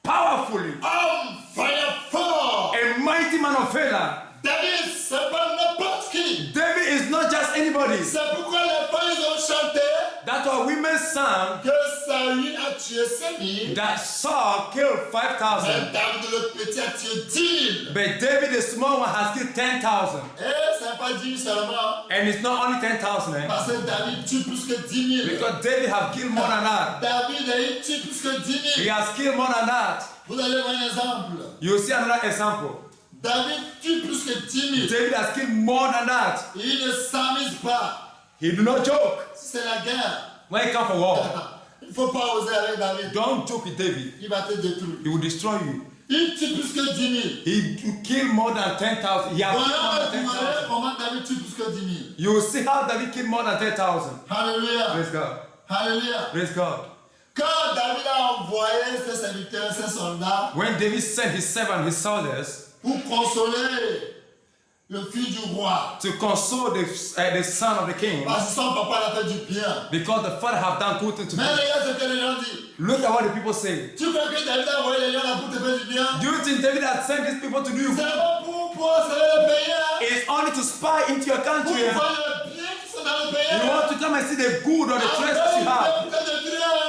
powerfully. Homme fire fort. A mighty man of valor. David, c'est pas n'importe qui. David is not just anybody. C'est pourquoi les femmes ont chanté That's why women sang que Saül a tué 5 000. that Saul killed 5,000. Mais David le petit a tué 10 000. But David, the small one, has killed 10,000. Et c'est pas 10 000 seulement. And it's not only 10,000, eh? Parce que David tue plus que 10 000. Because David have killed more than that. David il tue plus que 10 He 000. has killed more than that. Vous allez voir un exemple. You see another example. David tue plus que 10 000. David has killed more than that. Il ne s'amuse pas. He do not joke. Si c'est la guerre, When it comes for war, il ne faut pas oser avec David. don't joke with David. Il va te détruire. He will destroy you. Il tue plus que 10 000. He killed more than 10,000. He has killed more Voilà, than vous verrez 10,000. comment David tue plus que 10 000. You will see how David killed more than 10,000. Alléluia. Praise God. Alléluia. Praise God. Quand David a envoyé ses serviteurs, ses soldats, When David sent his servant, his soldiers, pour consoler le fils du roi, to console the son of the king, parce que son papa l'a fait du bien. because the father have done good things to Mais him. regarde ce que les gens disent. Look at what the people say. Tu crois que David a envoyé les gens là pour te faire du bien? Do you think David had sent these people to do you C'est good? pas pour observer le pays, hein? It's only to spy into your Pour country. Eh? voir le bien qui sont dans le pays. You want to come and see the good or the treasures you have.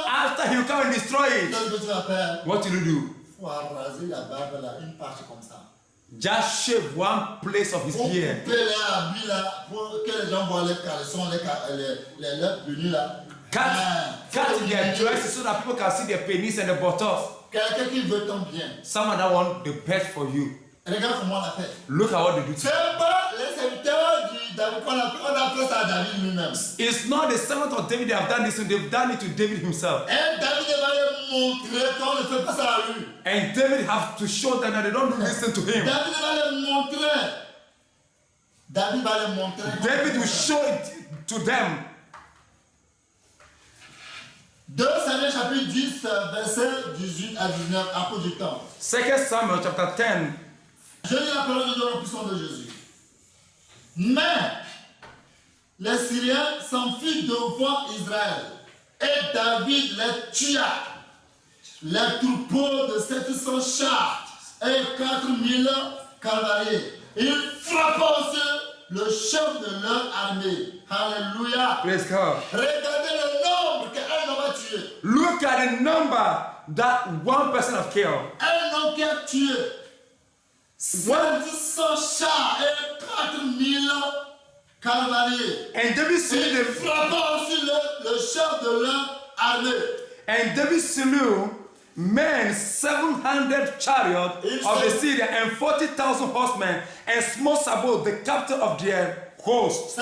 After he will come and destroy it, Qu'est-ce que tu vas faire? what will you do? Il faut raser la barbe là, une partie comme ça. Just shave one place of his Pour beard. couper les habits là, pour que les gens voient les caleçons, les lèvres venues là. Cut their dresses so that people can see their penis and the buttocks. Quelqu'un qui veut ton bien. Someone that want the best for you. Regarde comment on a fait. Look at what they do to C'est you. pas les serviteurs du David qu'on a fait ça à David lui-même. It's not the servant of David they have done this, they've done it to David himself. Et David va leur montrer qu'on ne fait pas ça à lui. And David have to show them that they don't listen to him. David va leur montrer. David va leur montrer. David will show it to them. 2 Samuel chapitre 10, verset 18 à 19, à cause du temps. 2 Samuel chapter 10. Je lis la parole de Dieu en puissance de Jésus. Mais les Syriens s'enfuirent devant Israël et David les tua. Les troupeaux de 700 chars et 4000 cavaliers. Il frappa aussi le chef de leur armée. Alléluia. Praise God. Regardez le nombre qu'un homme a tué. Look at the number that one person have killed. Un homme qui a tué 700 chars et 4000 cavaliers. And David slew Il the frappa aussi le chef de leur armée. and David slew men, 700 chariots of the Syria, and 40,000 horsemen, and smote Sabaoth, the captain of their host.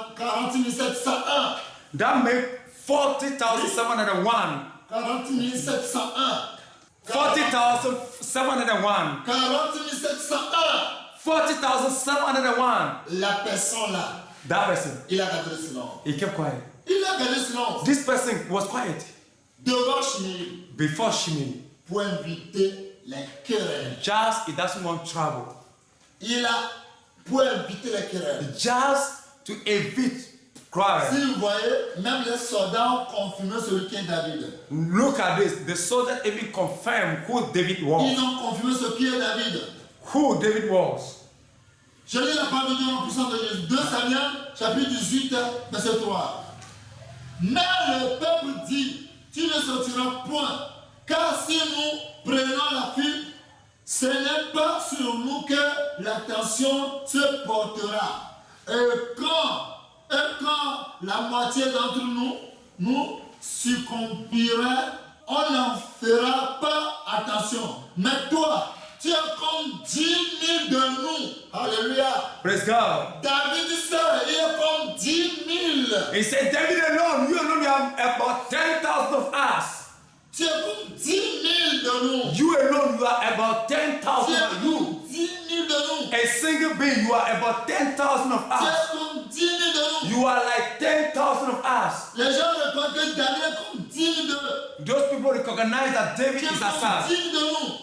40,701. That make 40,701. 40,701. 40,701. 40,701. 40,701. La personne là, That person, il a gardé le silence. he kept quiet. Il a gardé le silence This person was quiet devant Shimei before Shimei. pour inviter les querelles. Just he doesn't want trouble. Il a pour inviter les querelles. Just to evite Si quarrel. vous voyez, même les soldats ont confirmé celui qui est David. Look at this. The soldiers even confirmed who David was. Ils ont confirmé ce qui est David. Who David was. Je lis la parole de Dieu en puissance de Dieu. 2 Samuel, chapitre 18, verset 3. Mais le peuple dit, tu ne sortiras point, car si nous prenons la fuite, ce n'est pas sur nous que l'attention se portera. Et quand la moitié d'entre nous succombirait, on n'en fera pas attention. Mais toi, tu es comme 10 000 de nous. Alléluia. Praise God. David dit ça, il est comme 10 000. He said, David alone, you alone, you have about 10,000 of us. Tu es comme 10 000 de nous. You alone, you are about Tu 10,000 es of you. comme 10 000 de nous. A single being, you are about 10,000 of Tu us. es comme 10 000 de nous. You are like 10,000 of us. Les gens reconnaissent que David est comme 10 000 de nous. Those people recognize that David Tu es is comme a son. 10 000 de nous.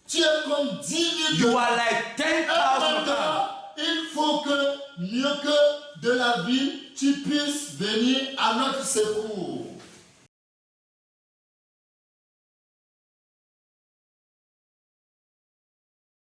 Tu es comme 10 000 de You nous. are like Et 10,000 of us. maintenant, il faut que, mieux que de la vie, tu puisses venir à notre secours.